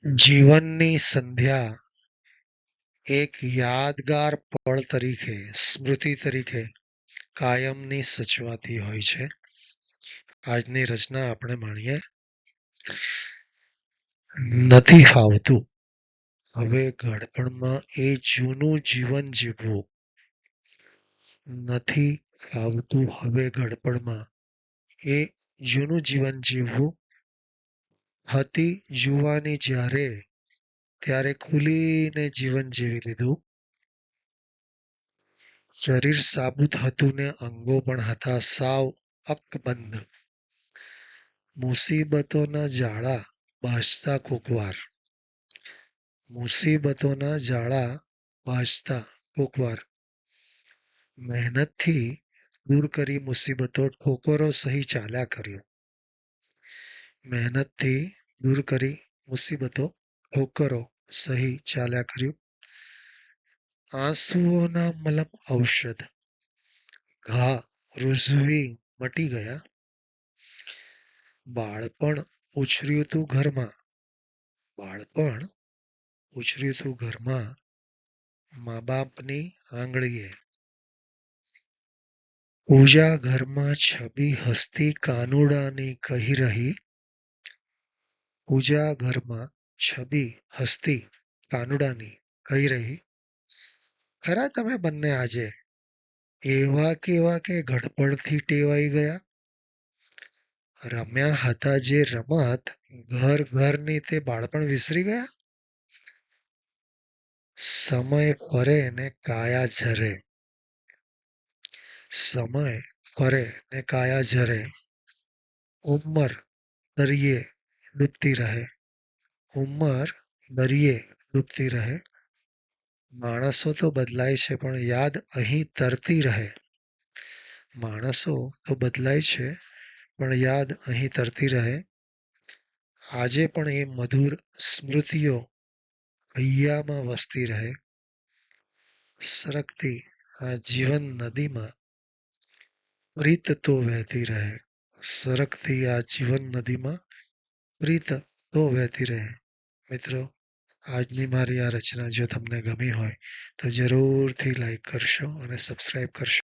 જીવનની સંધ્યા એક યાદગાર પળ તરીકે, સ્મૃતિ તરીકે કાયમની સચવાતી હોય છે. આજની રચના આપણે માણીએ. નથી ફાવતું હવે ઘડપણમાં એ જૂનું જીવન જીવવું. નથી ફાવતું હવે ઘડપણમાં એ જૂનું જીવન જીવવું. હતી જુવાની જ્યારે ત્યારે ખુલીને જીવન જીવી લીધું. શરીર સાબુત હતું ને અંગો પણ હતા સાવ અકબંધ. મુસીબતોના જાળા બાજતા કોકવાર. મુસીબતોના જાળા બાજતા કોકવાર. મહેનતથી દૂર કરી મુસીબતો ઠોકરો સહી ચાલ્યા કર્યું. મહેનતથી દૂર કરી મુસીબતો ઠોકરો સહી ચાલ્યા કર્યું. આંસુઓના મલમ ઔષધ ઘા રૂઝવી મટી ગયા. બાળપણ ઉછર્યું તું ઘરમાં. બાળપણ ઉછર્યું તું ઘરમાં મા બાપની આંગળીએ. પૂજા ઘરમાં છબી હસતી કાનુડાની કહી રહી. પૂજા ઘરમાં છબી હસતી કાનુડાની કહી રહી. ખરા તમે બંને આજે એવા કેવા કે ઘડપણથી ટેવાઈ ગયા. રમ્યા હતા જે રમત ઘર ઘરની તે બાળપણ વિસરી ગયા. સમય ફરે ને કાયા ઝરે. સમય ફરે ને કાયા ઝરે. ઉંમર દરિયે ડૂબતી રહે. ઉંમર દરિયે ડૂબતી રહે. માણસો તો બદલાય છે પણ યાદ અહીં તરતી રહે. માણસો તો બદલાય છે પણ યાદ અહીં તરતી રહે. આજે પણ એ મધુર સ્મૃતિઓ હૈયામાં વસતી રહે. સરકતી આ જીવન નદીમાં પ્રીત તો વહેતી રહે. સરકતી આ જીવન નદીમાં પ્રીત તો વહેતી રહે. મિત્રો, આજની મારી આ રચના જો તમને ગમી હોય તો જરૂરથી લાઈક કરશો અને સબસ્ક્રાઈબ કરશો.